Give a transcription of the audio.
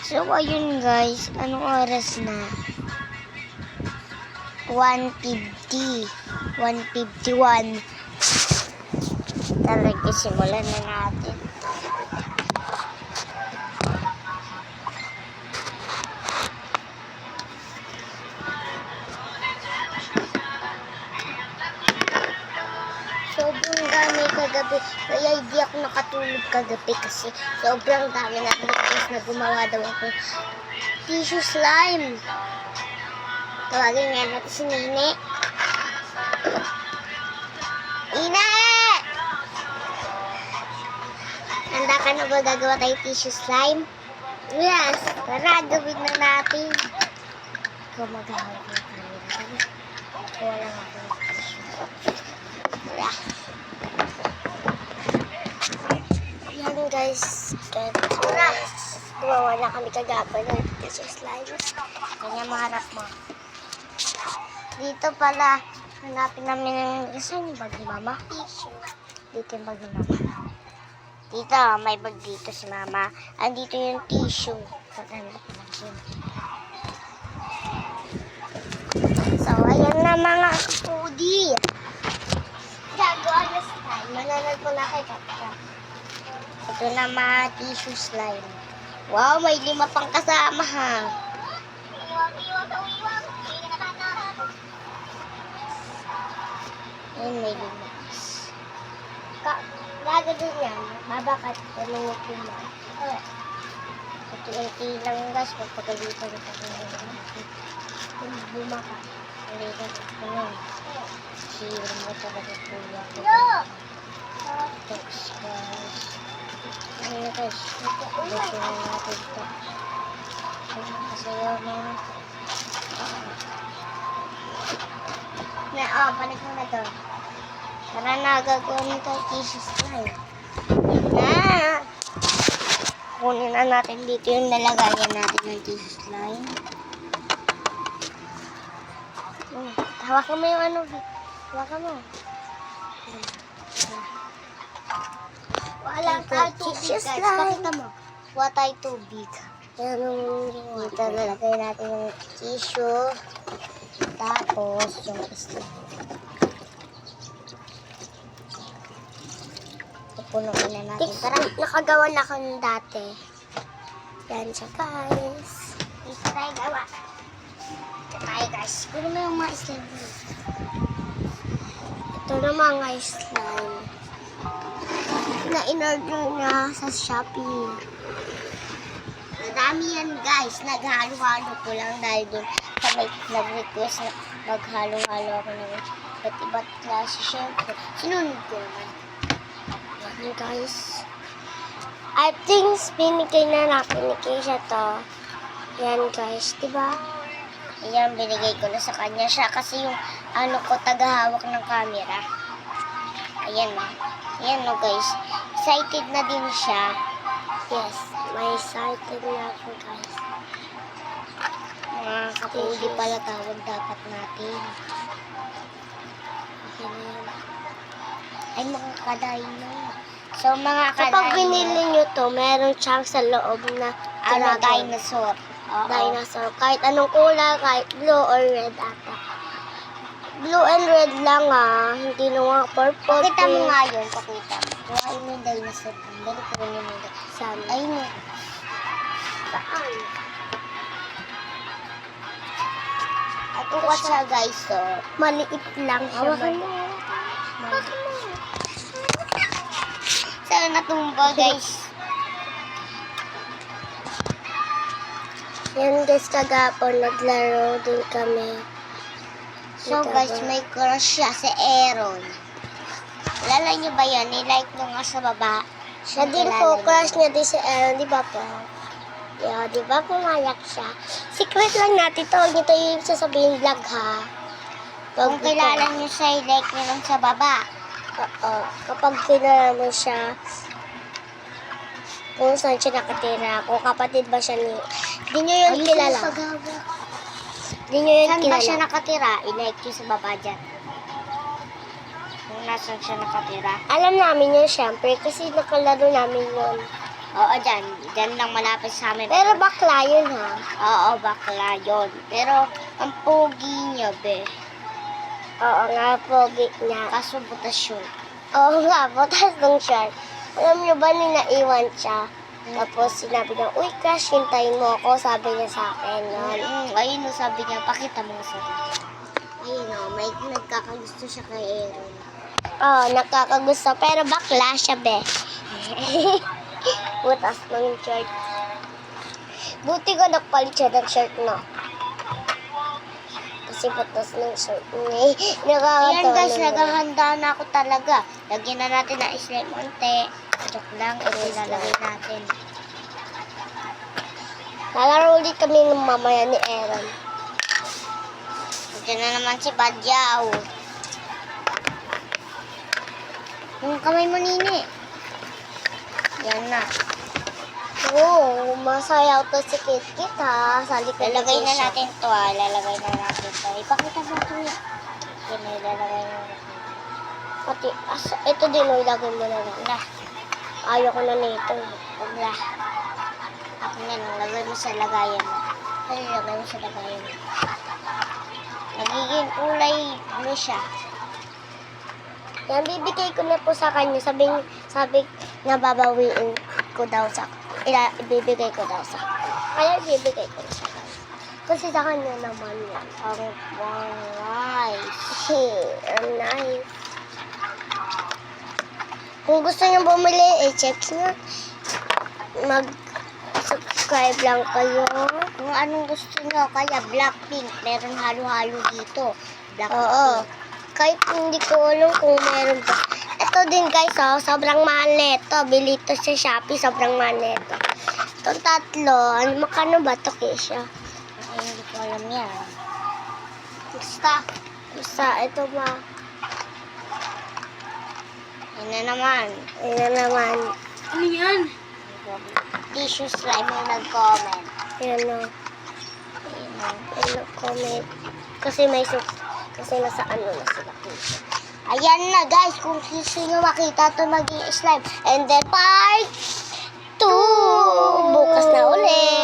So, ayun guys. Anong oras na? 1:50. 1:51. Talaga, simulan na natin. Sobrang dami kagabi. Kaya hindi ako nakatulog kagabi kasi sobrang dami na request na gumawa daw ako tissue slime. Tawagin nga natin si Nene. Ina! Handa ka na ba gagawa tayo tissue slime? Yes! Tara, gawin na natin. Ikaw maghahawak ng camera. Kuha lang ako ng tissue. Tara. Yan guys. Tara! Gumawa na kami kagapon ng tissue slime. Kanya maharap mo. Dito pala, hanapin namin ng saan yung bag ni Mama? Dito yung bag ni Mama. Dito, may bag dito si Mama. Andito yung tissue. So, ayan na mga kapudi. Gagawa na slime. Mananag ko na kay Kapka. Ito na mga tissue slime. Wow, may 5 pang kasama ha. Ayun, may 5. Gagawin yan. Babakat. Tulungan ko mo. Ito lang guys. Magpagalitan ko kung bumakat. Ulitin ko nun. Siro mo talaga kuya ko. Thanks guys. Ayun guys. Ulitin na natin ito. Kasayaw na. Balik mo na ito. Tara na, gagawa nito tissue slime. Na! Kunin na natin dito yung nalagayan natin ng tissue slime. Hawakan mo yung ano. Hawakan mo. Wala tayo tubig guys. Pakita mo. Wala tayo tubig. Dito nalagay natin yung tissue. Tapos yung slime. Punuin na natin. Tara, nakagawa na ako ng dati. Yan siya, guys. Ito tayo gawa. Ito tayo, guys. Puno mo yung mga slime. Ito na mga slime. Na in-order na sa Shopee. Madami yan, guys. Naghalo-halo ko lang dahil doon sa may nag-request na maghalo-halo ako ng iba't klase. Siyempre, sinunod ko naman. Guys, I think binigay na natin ni Keisha to. Yan guys, diba? Ayan, binigay ko na sa kanya siya kasi yung ano ko, tagahawak ng camera. Ayan na. Ayan no guys. Excited na din siya. Yes, may excited na ako guys. Mga kapudi pala tawag dapat natin. Okay na yan. Ay, mga kadaino. So, mga kadaino. Kapag binili nyo to, meron siyang sa loob na dinosaur. Dinosaur. Kahit anong kulay, kahit blue or red ata. Blue and red lang hindi na mga purple. Pakita mo nga yun, pakita mo. Kuhain mo yung dinosaur. Dali ko rin yung dinosaur. Ayun na. Saan? Ito ka siya guys, so. Maliit lang siya. Hawakan mo. Hawakan mo. Saan natumba guys? Yan guys, kagapon naglaro din kami. So guys, may crush siya si Aaron. Kilala niyo ba yan? I-like nyo nga sa baba. Siya din po, crush niya din si Aaron, di ba po? Yeah, di ba pumayak siya? Secret lang natin to. Huwag nyo yung sasabihin vlog ha. Kung kilala niyo siya, i-like nyo lang sa baba. Oo. Kapag kilala mo siya, kung saan siya nakatira, kung kapatid ba siya ni... Di nyo yun kilala. Di nyo yun kilala. Saan ba siya nakatira? I-like nyo sa baba dyan. kung nasan siya nakatira? Alam namin yun, syempre, kasi nakalaro namin yun. Oo, dyan lang malapit sa amin. Pero bakla yun, ha? Oo, bakla yun. Pero, ang pogi niya, be. Oo nga, pogi niya. Kaso butas yun. Oo nga, butas ng shirt. Alam niyo ba, nung naiwan siya, tapos sinabi niya, uy, crush, hintayin mo ako, sabi niya sa akin. Yun. Ayun, no, sabi niya, pakita mo sa akin. Ayun, no, may nagkakagusto siya kay Aaron. Oo, nakakagusto, pero bakla siya, be. Butas ng shirt. Buti ko nagpalit siya ng shirt, no? Kasi butas ng shirt. Nakakatawa. Ayan guys, naman. naghahanda na ako talaga. Lagyan na natin ng slime unti. Joke lang, ito ilalagay natin. Lalaro ulit kami ng mamaya ni Aaron. Diyan na naman si Badyaw. Yung kamay mo, Nini. Yan na. Oo, masayaw to si Kit-Kit, ha? Sa likod Lalagay ko na siya. natin to, ah. Lalagay na natin to. Ipakita mo ito. Yan na, ilalagay na natin. Pati, ito din, ilagay mo na lang. Na, Ayaw ko na nito. huwag na. Ako na lang, lagay mo sa lagayan mo. Ay, lagay mo sa lagayan mo. Nagiging kulay blue siya. Yan, bibigay ko na po sa kanya. Sabi na babawiin ko daw sa ibibigay ko daw sa kaya ibibigay ko na sa kanya. Kasi sa kanya naman yan. Ang nice. Ang nice. Kung gusto niyo bumili, check nyo. Mag-subscribe lang kayo. Kung anong gusto nyo, kaya Blackpink, meron halo-halo dito. Blackpink. Oo. Kahit hindi ko alam kung meron pa. Ito din guys, oh, sobrang mahal nito. Bili ito sa Shopee, sobrang mahal nito. Itong tatlo, makano ba ito, Keisha? Ay, hindi ko alam yan. Basta, ito ba? Yan na naman. Ayan na naman. Ano yan? Tissue slime yung nag-comment. Ayan o. Ayun, oh. Ayan nag-comment. Kasi kasi nasa ano na sila, Keisha. Ayan na guys, kung gusto nyo makita ito maging slime. And then part 2! Bukas na ulit.